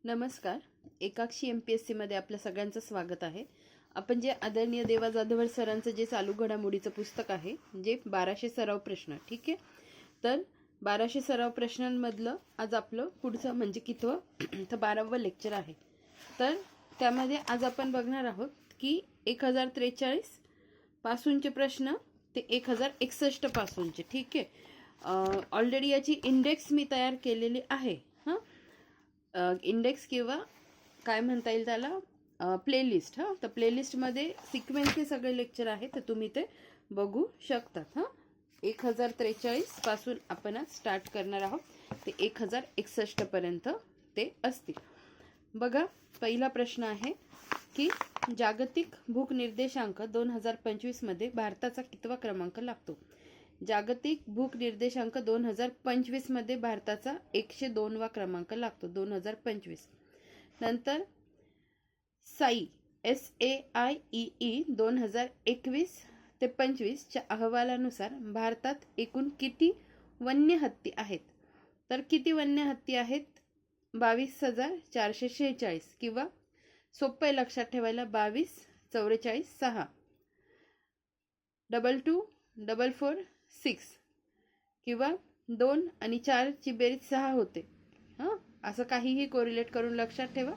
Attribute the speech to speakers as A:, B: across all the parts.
A: नमस्कार. एकाक्षी MPSC मध्ये आपल्या सगळ्यांचं स्वागत आहे. आपण जे आदरणीय देवा जाधवर सरांचं जे चालू घडामोडीचं पुस्तक आहे, जे 1200 सराव प्रश्न, ठीक आहे. तर 1200 सराव प्रश्नांमधलं आज आपलं पुढचं म्हणजे कितवं तर 12वं लेक्चर आहे. तर त्यामध्ये आज आपण बघणार आहोत की 1043 पासूनचे प्रश्न ते 1061 पासूनचे, ठीक आहे. ऑलरेडी याची इंडेक्स मी तयार केलेली आहे. इंडेक्स किंवा काय म्हणता येईल त्याला प्लेलिस्ट. तर प्लेलिस्टमध्ये सिक्वेन्सचे सगळे लेक्चर आहेत, तर तुम्ही ते बघू शकतात. 1043 पासून आपण आज स्टार्ट करणार आहोत ते 1061 पर्यंत ते असतील. बघा, पहिला प्रश्न आहे की जागतिक भूक निर्देशांक 2025 मध्ये भारताचा कितवा क्रमांक लागतो. जागतिक भूक निर्देशांक 2025 मध्ये भारताचा 102वा क्रमांक लागतो. 2025 नंतर साई SAIEE 2021 ते 25 च्या अहवालानुसार भारतात एकूण किती वन्य हत्ती आहेत. तर किती वन्य हत्ती आहेत? 22,446 किंवा सोपे लक्षात ठेवायला 22 44 6 22 44 6 किंवा 2 आणि 4 ची बेरीज 6 होते. असं काहीही कोरिलेट करून लक्षात ठेवा.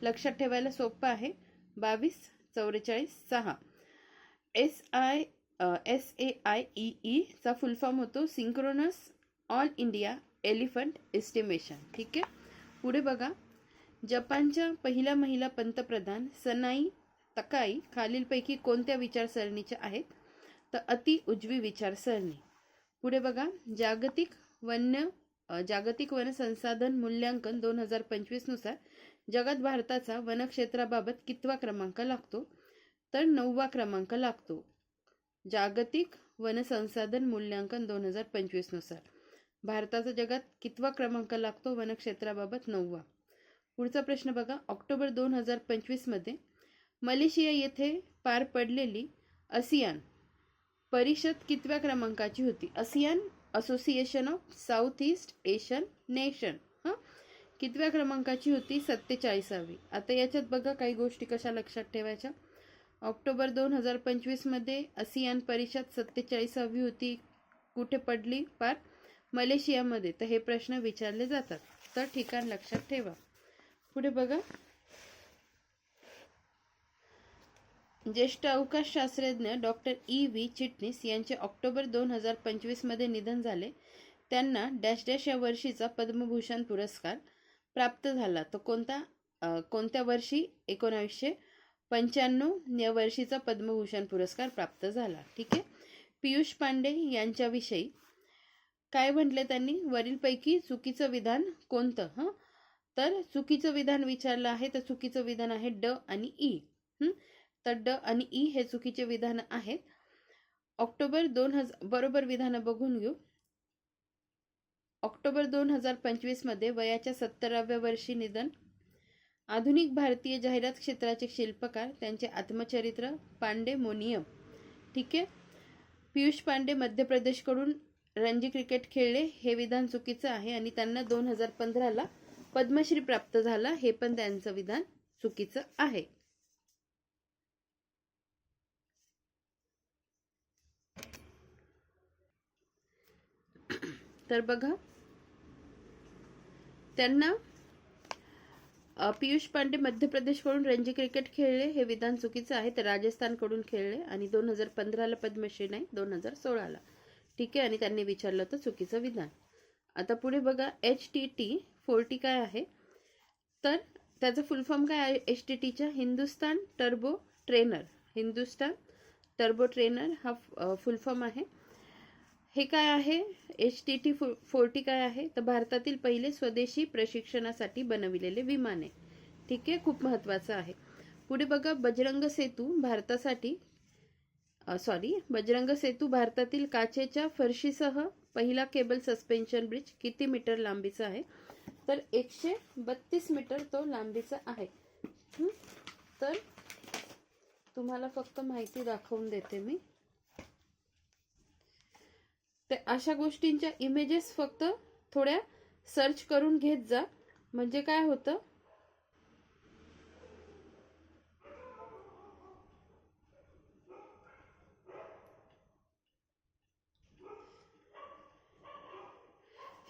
A: लक्षात ठेवायला सोपं आहे. 22 44 6. SAIEE चा फुल फॉर्म होतो synchronous all India elephant estimation, ठीक आहे. पुढे बघा, जपानच्या पहिल्या महिला पंतप्रधान सनाई तकाई खालीलपैकी कोणत्या विचारसरणीच्या आहेत. तर अति उजवी विचारसरणी. पुढे बघा, जागतिक वन संसाधन मूल्यांकन 2025 नुसार जगात भारताचा वनक्षेत्राबाबत कितवा क्रमांक लागतो. तर 9वा क्रमांक लागतो. जागतिक वन संसाधन मूल्यांकन 2025 नुसार भारताचा जगात कितवा क्रमांक लागतो वनक्षेत्राबाबत? 9वा. पुढचा प्रश्न बघा, ऑक्टोबर 2025 मध्ये मलेशिया येथे पार पडलेली आसियान परिषद कितव्या क्रमांकाची होती. ASEAN association of south east Asian nation कितव्या क्रमांकाची होती? 47वी. आता याच्यात बघा काही गोष्टी कशा लक्षात ठेवायच्या. ऑक्टोबर 2025 मध्ये आसियान परिषद 47वी होती. कुठे पडली पार? मलेशियामध्ये. तर हे प्रश्न विचारले जातात, तर ठिकाण लक्षात ठेवा. पुढे बघा, ज्येष्ठ अवकाश शास्त्रज्ञ डॉक्टर E.V. चिटणीस यांचे ऑक्टोबर 2025 मध्ये निधन झाले. त्यांना डॅश डॅश या वर्षीचा पद्मभूषण पुरस्कार प्राप्त झाला. तर कोणत्या वर्षी? 1995 या वर्षीचा पद्मभूषण पुरस्कार प्राप्त झाला, ठीक आहे. पियुष पांडे यांच्याविषयी काय म्हटले त्यांनी? वरीलपैकी चुकीचं विधान कोणतं? तर चुकीचं विधान विचारलं आहे, तर चुकीचं विधान आहे ड आणि ई. तर ड आणि ई हे चुकीचे विधान आहेत. ऑक्टोबर 2000 बरोबर विधान बघून घेऊ. ऑक्टोबर 2025 मध्ये वयाच्या 70व्या वर्षी निधन. आधुनिक भारतीय जाहिरात क्षेत्राचे शिल्पकार, त्यांचे आत्मचरित्र पांडेमोनियम, ठीक आहे. पियुष पांडे मध्य प्रदेशकडून रणजी क्रिकेट खेळले, हे विधान चुकीचं आहे. आणि त्यांना 2015ला पद्मश्री प्राप्त झाला, हे पण त्यांचं विधान चुकीचं आहे. तर बघा, त्यांना पियुष पांडे मध्य प्रदेशकडून रणजी क्रिकेट खेळले, हे विधान चुकीचं आहे. तर राजस्थानकडून खेळले आणि 2015ला पद्मश्री नाही, 2016ला, ठीक आहे. आणि त्यांनी विचारलं तर चुकीचं विधान. आता पुढे बघा, HTT-40 काय आहे. तर त्याचा फुल फॉर्म काय आहे HTTच्या? Hindustan turbo trainer. Hindustan turbo trainer हा फुल फॉर्म आहे. हे काय आहे? HTT-40 काय आहे? तर भारतातील पहिले स्वदेशी प्रशिक्षणासाठी बनविलेले विमान आहे, ठीक आहे. खूप महत्वाचं आहे. पुढे बघा, बजरंग सेतू भारतातील काचेच्या फरशीसह पहिला केबल सस्पेन्शन ब्रिज किती मीटर लांबीचा आहे. तर 132 मीटर तो लांबीचा आहे. तर तुम्हाला फक्त माहिती दाखवून देते मी. तर अशा गोष्टींच्या इमेजेस फक्त थोड्या सर्च करून घेत जा, म्हणजे काय होतं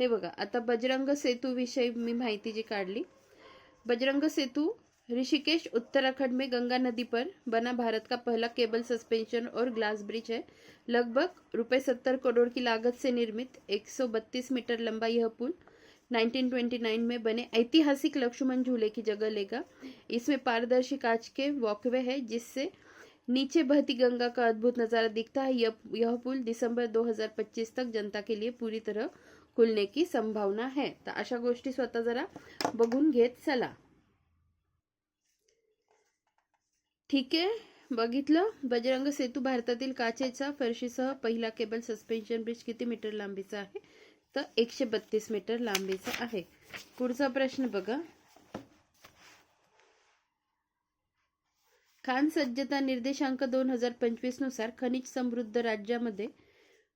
A: हे बघा, आता बजरंग सेतु विषयी मी माहिती जी काढली। बजरंग सेतु ऋषिकेश उत्तराखंड में गंगा नदी पर बना भारत का पहला केबल सस्पेंशन और ग्लास ब्रिज है। लगभग ₹70 करोड़ की लागत से निर्मित 132 मीटर लंबा यह पुल 1929 में बने ऐतिहासिक लक्ष्मण झूले की जगह लेगा। इसमें पारदर्शी कांच के वॉकवे है जिससे नीचे बहती गंगा का अद्भुत नजारा दिखता है। यह पुल दिसंबर 2025 तक जनता के लिए पूरी तरह खुलने की संभावना है। तर अशा गोष्टी स्वतः जरा बघून घेत चला। ठीक आहे, बघितलं। बजरंग सेतू भारतातील काचेचा फरशीसह पहिला केबल सस्पेन्शन ब्रिज किती मीटर लांबीचा आहे? तर 132 मीटर लांबीचा आहे। पुढचा प्रश्न बघा, खान सज्जता निर्देशांक 2025 नुसार खनिज समृद्ध राज्यामध्ये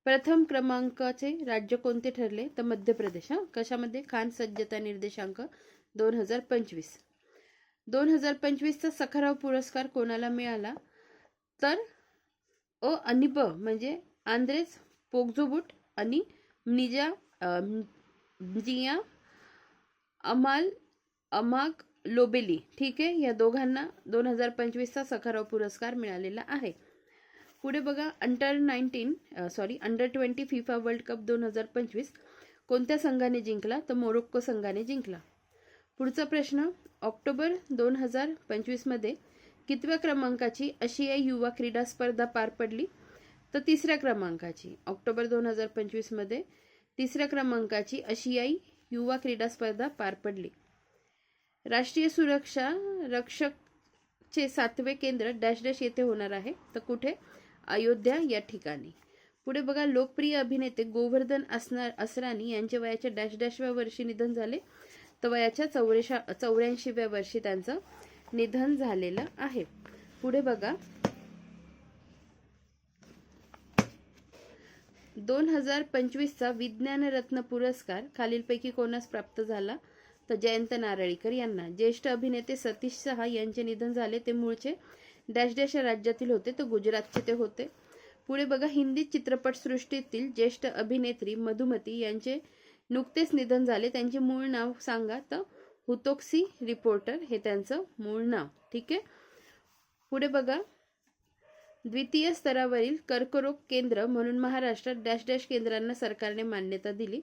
A: प्रथम क्रमांकाचे राज्य कोणते ठरले? तर मध्य प्रदेश। कशामध्ये? खान सज्जता निर्देशांक 2025। 2025चा सखाराव पुरस्कार कोणाला मिळाला? तर आणि ब म्हणजे आंद्रेस पोग्जोबुट आणि जिया अमाग लोबेली। ठीक आहे, या दोघांना 2025चा सखाराव पुरस्कार मिळालेला आहे। पुढे बघा, अंडर 20 फिफा वर्ल्ड कप 2025 कोणत्या संघाने जिंकला? तर मोरोक्को संघाने जिंकला। पुढचा प्रश्न, ऑक्टोबर 2025 मध्ये कितव्या क्रमांकाची आशियाई युवा क्रीडा स्पर्धा पार पडली? तर तिसऱ्या क्रमांकाची। ऑक्टोबर 2025 मध्ये तिसऱ्या क्रमांकाची आशियाई युवा क्रीडा स्पर्धा पार पडली। राष्ट्रीय सुरक्षा रक्षकचे 7वे केंद्र डॅश डॅश येथे होणार आहे। तर कुठे? अयोध्या या ठिकाणी। पुढे बघा, लोकप्रिय अभिनेते गोवर्धन असरानी यांचे वयाच्या डॅश डॅशव्या वर्षी निधन झाले। तर वयाच्या 84व्या वर्षी त्यांचं निधन झालेलं आहे। पुढे बघा, 2025चा विज्ञान रत्न पुरस्कार खालीलपैकी कोणास प्राप्त झाला? तर जयंत नारळीकर यांना। ज्येष्ठ अभिनेते सतीश शहा यांचे निधन झाले। ते मूळचे डॅश डॅश राज्यातील होते, तर गुजरातचे ते होते। पुढे बघा, हिंदी चित्रपटसृष्टीतील ज्येष्ठ अभिनेत्री मधुमती यांचे नुकतेच निधन झाले। त्यांचे मूळ नाव सांगा? तर हुतोक्सी रिपोर्टर हे त्यांचं मूळ नाव। ठीक आहे। पुढे बघा, द्वितीय स्तरावरील कर्करोग केंद्र म्हणून महाराष्ट्रात डॅश डॅश केंद्रांना सरकारने मान्यता दिली?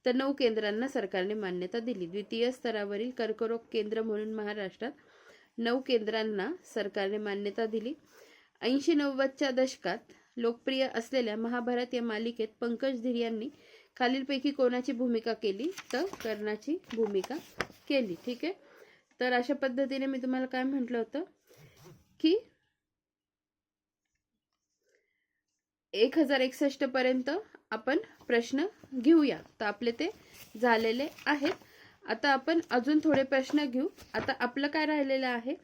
A: तर 9 केंद्रांना सरकारने मान्यता दिली। द्वितीय स्तरावरील कर्करोग केंद्र म्हणून महाराष्ट्रात 9 केंद्रांना सरकारने मान्यता दिली। 80-90च्या दशकात लोकप्रिय असलेल्या महाभारत या मालिकेत पंकज धीर यांनी खालीलपैकी कोणाची भूमिका केली? तर कर्णाची भूमिका केली। ठीक आहे, तर अशा पद्धतीने मी तुम्हाला काय म्हटलं होतं की 1061 पर्यंत आपण प्रश्न घेऊया। तर आपले ते झालेले आहेत। आता आपण अजून थोडे प्रश्न घेऊ। आता आपलं काय राहिलेलं आहे?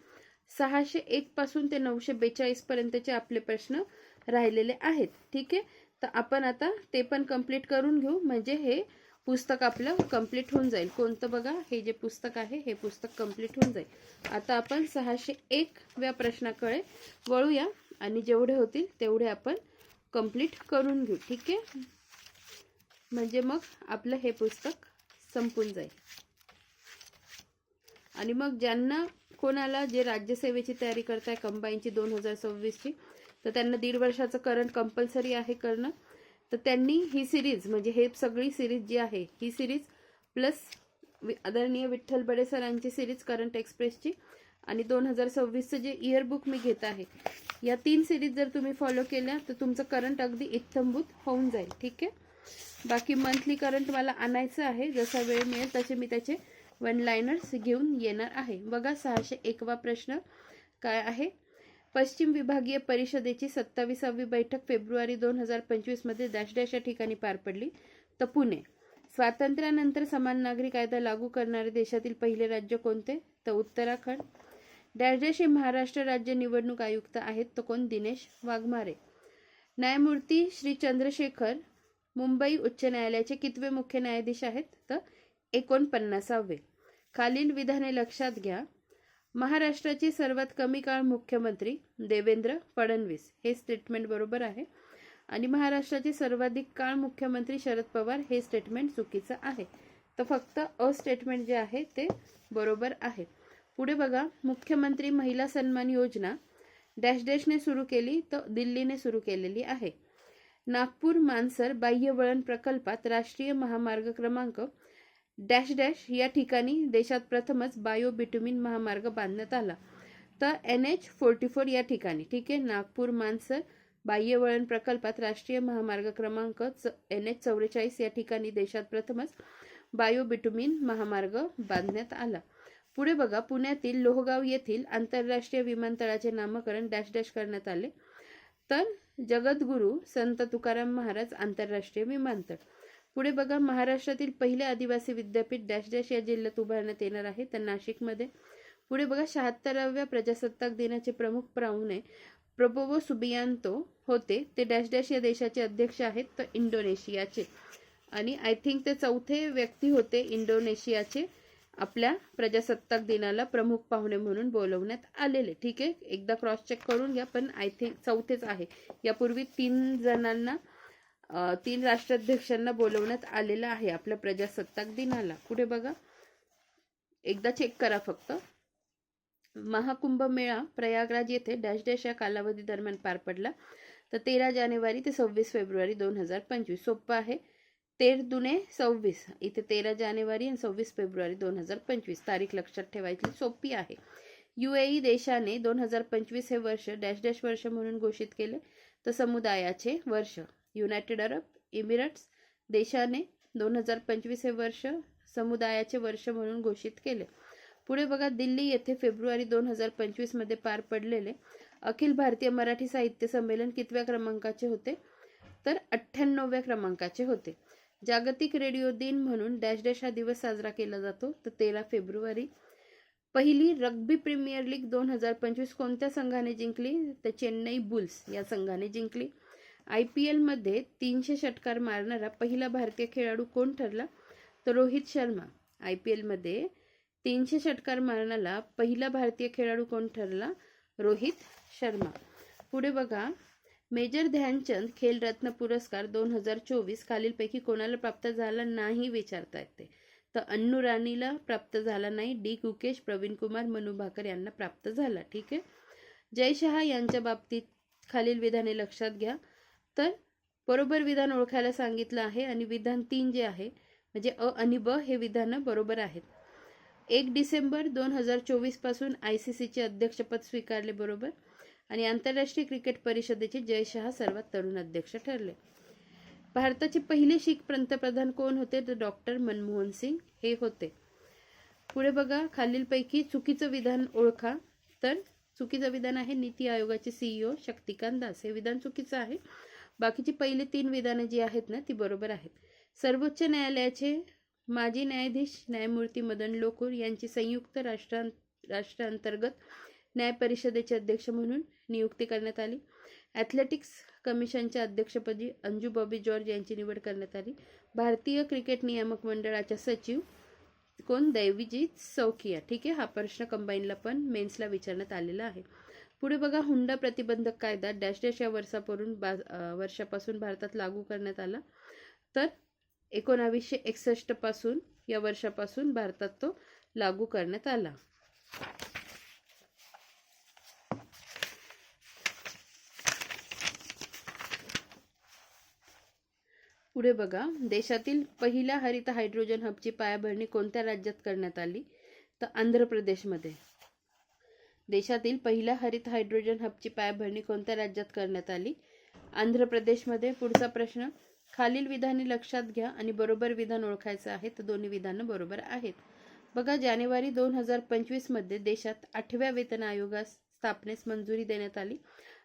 A: 601 पासून ते 942 पर्यंतचे आपले प्रश्न राहिलेले आहेत। ठीक आहे, तर आपण आता ते पण कंप्लीट करून घेऊ, म्हणजे हे पुस्तक आपलं कंप्लीट होऊन जाईल। कोणतं? बघा, हे जे पुस्तक आहे हे पुस्तक कंप्लीट होऊन जाईल। आता आपण 601व्या प्रश्नाकडे वळूया आणि जेवढे होतील तेवढे आपण कंप्लीट करून घेऊ। ठीक आहे, म्हणजे मग आपलं हे पुस्तक संपून जाईल। आणि मग ज्यांना कोणाला जे राज्यसेवेची तयारी करताय कंबाईनची 2026ची, तर त्यांना 1.5 वर्षाचं करंट कंपल्सरी आहे करणं। तर त्यांनी ही सिरीज, म्हणजे हे सगळी सिरीज जी आहे ही सिरीज प्लस आदरणीय विठ्ठल बडे सरांची सिरीज करंट एक्सप्रेसची आणि 2026चं जे इयर बुक मी घेत आहे, या 3 सिरीज जर तुम्ही फॉलो केल्या तर तुमचं करंट अगदी इत्थंभूत होऊन जाईल। ठीक आहे, बाकी मंथली करंट मला आणायचं आहे, जसा वेळ मिळेल तसे मी त्याचे 1 लाइनर्स घेऊन येणार आहे। बघा, 601वा प्रश्न काय आहे? पश्चिम विभागीय परिषदेची 27वी बैठक फेब्रुवारी 2025 मध्ये डॅश डॅश या ठिकाणी पार पडली? तर पुणे। स्वातंत्र्यानंतर समान नागरी कायदा लागू करणारे देशातील पहिले राज्य कोणते? तर उत्तराखंड। डॅश डॅश हे महाराष्ट्र राज्य निवडणूक आयुक्त आहेत, तर कोण? दिनेश वाघमारे। न्यायमूर्ती श्री चंद्रशेखर मुंबई उच्च न्यायालयाचे कितवे मुख्य न्यायाधीश आहेत? तर 49वे। खालील विधाने लक्षात घ्या। महाराष्ट्राचे सर्वात कमी काळ मुख्यमंत्री देवेंद्र फडणवीस, हे स्टेटमेंट बरोबर आहे। आणि महाराष्ट्राचे सर्वाधिक काळ मुख्यमंत्री शरद पवार हे स्टेटमेंट चुकीचं आहे. तर फक्त अ स्टेटमेंट जे आहे ते बरोबर आहे. पुढे बघा, मुख्यमंत्री महिला सन्मान योजना डॅश डॅशने सुरू केली, तर दिल्लीने सुरू केलेली आहे. नागपूर मानसर बाह्यवळण प्रकल्पात राष्ट्रीय महामार्ग क्रमांक डॅश डॅश या ठिकाणी देशात प्रथमच बायो बिटुमिन महामार्ग बांधण्यात आला. तर NH44 या ठिकाणी, ठीक आहे, नागपूर मानसर बाह्यवळण प्रकल्पात राष्ट्रीय महामार्ग क्रमांक NH44 या ठिकाणी देशात प्रथमच बायो बिटुमिन महामार्ग बांधण्यात आला. पुढे बघा, पुण्यातील लोहगाव येथील आंतरराष्ट्रीय विमानतळाचे नामकरण डॅश डॅश करण्यात आले. तर जगद्गुरू संत तुकाराम महाराज आंतरराष्ट्रीय विमानतळ. पुढे बघा, महाराष्ट्रातील पहिले आदिवासी विद्यापीठ डॅश डॅश या जिल्ह्यात उभारण्यात येणार आहे, तर नाशिकमध्ये. पुढे बघा, 76व्या प्रजासत्ताक दिनाचे प्रमुख पाहुणे प्रबोवो सुबियांतो होते, ते डॅश डॅश या देशाचे अध्यक्ष आहेत, तर इंडोनेशियाचे. आणि आय थिंक ते चौथे व्यक्ती होते इंडोनेशियाचे आपल्या प्रजासत्ताक दिनाला प्रमुख पाहुणे म्हणून बोलवण्यात आलेले. ठीक आहे, एकदा क्रॉस चेक करून घ्या, पण आय थिंक चौथेच आहे. यापूर्वी 3 जणांना 3 राष्ट्राध्यक्षांना बोलवण्यात आलेलं आहे आपल्या प्रजासत्ताक दिनाला. पुढे बघा, एकदा चेक करा फक्त. महाकुंभ मेळा प्रयागराज येथे डॅश डॅश या कालावधी दरम्यान पार पडला, तर 13 जानेवारी ते 26 फेब्रुवारी 2025. सोपं आहे, 13 दुने 26, इथे 13 जानेवारी आणि 26 फेब्रुवारी 2025 तारीख लक्षात ठेवायची, सोपी आहे. UAE देशाने 2025 हे वर्ष डॅश डॅश वर्ष म्हणून घोषित केले, तर समुदायाचे वर्ष. युनायटेड अरब इमिरेट्स देशाने 2025 हे वर्ष समुदायाचे वर्ष म्हणून घोषित केले. पुढे बघा, दिल्ली येथे फेब्रुवारी 2025 मध्ये पार पडलेले अखिल भारतीय मराठी साहित्य संमेलन कितव्या क्रमांकाचे होते, तर 98व्या क्रमांकाचे होते. जागतिक रेडिओ दिन म्हणून डॅश डॅश हा दिवस साजरा केला जातो, तर 13 फेब्रुवारी. पहिली रग्बी प्रीमियर लीग 2025 कोणत्या संघाने जिंकली, तर चेन्नई बुल्स या संघाने जिंकली. IPL मध्ये 300 षटकार मारणारा पहिला भारतीय खेळाडू कोण ठरला, तर रोहित शर्मा. IPL मध्ये 300 षटकार मारणारा पहिला भारतीय खेळाडू कोण ठरला, रोहित शर्मा. पुढे बघा, मेजर ध्यानचंद खेलरत्न पुरस्कार 2024 खालीलपैकी कोणाला प्राप्त झाला नाही विचारता येते, तर अन्नू राणीला प्राप्त झाला नाही, डी गुकेश, प्रवीण कुमार, मनू भाकर यांना प्राप्त झाला. ठीक आहे. जय शहा यांच्या बाबतीत खालील विधाने लक्षात घ्या. तर बरोबर विधान ओळखायला सांगितलं आहे आणि विधान 3 जे आहे म्हणजे अ आणि ब हे विधानं बरोबर आहेत. 1 डिसेंबर 2024 पासून ICCचे अध्यक्षपद स्वीकारले, बरोबर. आणि आंतरराष्ट्रीय क्रिकेट परिषदेचे जय शहा सर्वात तरुण अध्यक्ष ठरले. भारताचे पहिले शीख पंतप्रधान कोण होते, तर डॉक्टर मनमोहन सिंग हे होते. पुढे बघा, खालीलपैकी चुकीचं विधान ओळखा. तर चुकीचं विधान आहे नीती आयोगाचे CEO शक्तिकांत दास, हे विधान चुकीचं आहे. बाकीची पहिली 3 विधानं जी आहेत ना ती बरोबर आहेत. सर्वोच्च न्यायालयाचे माजी न्यायाधीश न्यायमूर्ती मदन लोकूर यांची संयुक्त राष्ट्रांतर्गत न्याय परिषदेचे अध्यक्ष म्हणून नियुक्ती करण्यात आली. ॲथलेटिक्स कमिशनच्या अध्यक्षपदी अंजू बॉबी जॉर्ज यांची निवड करण्यात आली. भारतीय क्रिकेट नियामक मंडळाच्या सचिव कोण, दैवीजीत सौकिया. ठीक आहे, हा प्रश्न कंबाईनला पण मेन्सला विचारण्यात आलेला आहे. पुढे बघा, हुंडा प्रतिबंधक कायदा डॅश डॅश या वर्षापासून भारतात लागू करण्यात आला, तर 1961 पासून या वर्षापासून भारतात तो लागू करण्यात आला. पुढे बघा, देशातील पहिल्या हरित हायड्रोजन हबची पायाभरणी कोणत्या राज्यात करण्यात आली, तर आंध्र प्रदेशमध्ये. देशातील पहिल्या हरित हायड्रोजन हबची पायाभरणी कोणत्या राज्यात करण्यात आली, आंध्र प्रदेशमध्ये. पुढचा प्रश्न, खालील विधाने लक्षात घ्या आणि बरोबर विधान ओळखायचं आहे, तर दोन्ही विधानं बरोबर आहेत. बघा, जानेवारी 2025 मध्ये देशात 8व्या वेतन आयोगास स्थापनेस मंजुरी देण्यात आली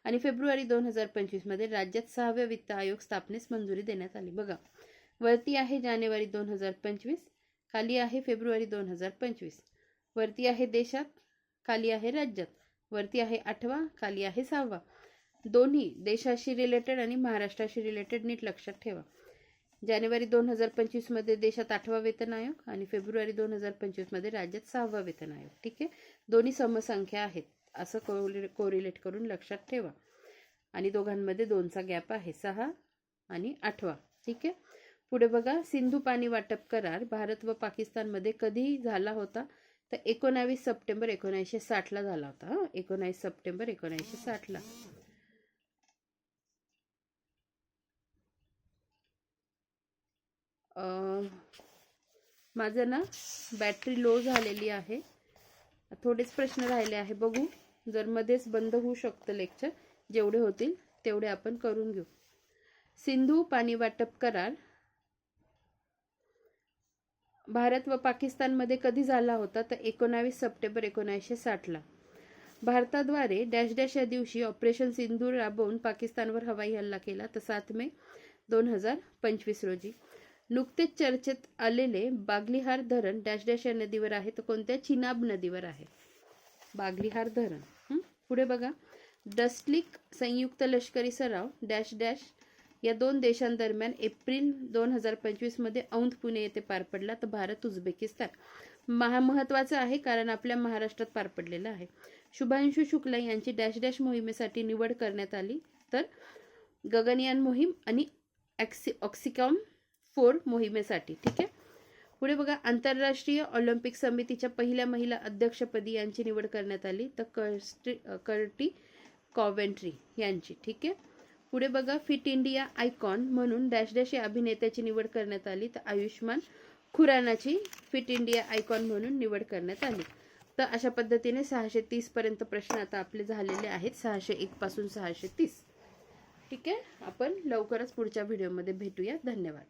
A: आणि फेब्रुवारी 2025 मध्ये राज्यात 6व्या वित्त आयोग स्थापनेस मंजुरी देण्यात आली. बघा, वरती आहे जानेवारी 2025, खाली आहे फेब्रुवारी 2025. वरती आहे देशात, खाली आहे राज्यात. वरती आहे 8वा, खाली आहे 6वा. दोन्ही देशाशी रिलेटेड आणि महाराष्ट्राशी रिलेटेड नीट लक्षात ठेवा. जानेवारी 2025 मध्ये देशात 8वा वेतन आयोग आणि फेब्रुवारी 2025 मध्ये राज्यात 6वा वेतन आयोग. ठीक आहे, दोन्ही समसंख्या आहेत असं कोरिलेट करून लक्षात ठेवा. आणि दोघांमध्ये 2चा गॅप आहे, 6 आणि 8वा. ठीक आहे. पुढे बघा, सिंधू पाणी वाटप करार भारत व पाकिस्तानमध्ये कधी झाला होता? तर 19 सप्टेंबर 1960 ला झाला होता. 19 सप्टेंबर 1960 ला. माझं ना बॅटरी लो झालेली आहे, थोडेच प्रश्न राहिले आहे, बघू. जर मध्येच बंद होऊ शकतं लेक्चर, जेवढे होतील तेवढे आपण करून घेऊ. सिंधू पाणी वाटप करार भारत व पाकिस्तानमध्ये कधी झाला होता? तर 19 सप्टेंबर 1960 ला. भारताद्वारे डॅश डॅश या दिवशी ऑपरेशन सिंधूर राबवून पाकिस्तानवर हवाई हल्ला केला, तर 7 मे 2025 रोजी. नुकतेच चर्चेत आलेले बागलिहार धरण डॅश डॅश या नदीवर आहे, तर कोणत्या? चिनाब नदीवर आहे बागलिहार धरण. पुढे बघा, डस्टलिक संयुक्त लष्करी सराव डॅश डॅश या 2 देशांदरम्यान एप्रिल 2025 मध्ये औंध पुणे येथे पार पडला, तर भारत उझबेकिस्तान. महत्वाचं आहे कारण आपल्या महाराष्ट्रात पार पडलेला आहे. शुभांशु शुक्ला यांची डॅश डॅश मोहिमेसाठी निवड करण्यात आली, तर गगनयान मोहीम आणि ऑक्सिकॉम 4 मोहिमेसाठी. ठीक आहे. पुढे बघा, आंतरराष्ट्रीय ऑलिम्पिक समितीच्या पहिल्या महिला अध्यक्षपदी यांची निवड करण्यात आली, तर कर्टी कॉवेंट्री यांची. ठीक आहे. पुढे बघा, फिट इंडिया आयकॉन म्हणून डॅश डॅश या अभिनेत्याची निवड करण्यात आली, तर आयुष्मान खुरानाची फिट इंडिया आयकॉन म्हणून निवड करण्यात आली. तर अशा पद्धतीने 630 पर्यंत प्रश्न आता आपले झालेले आहेत, 601 पासून 630. ठीक आहे. आपण लवकरच पुढच्या व्हिडिओमध्ये भेटूया. धन्यवाद.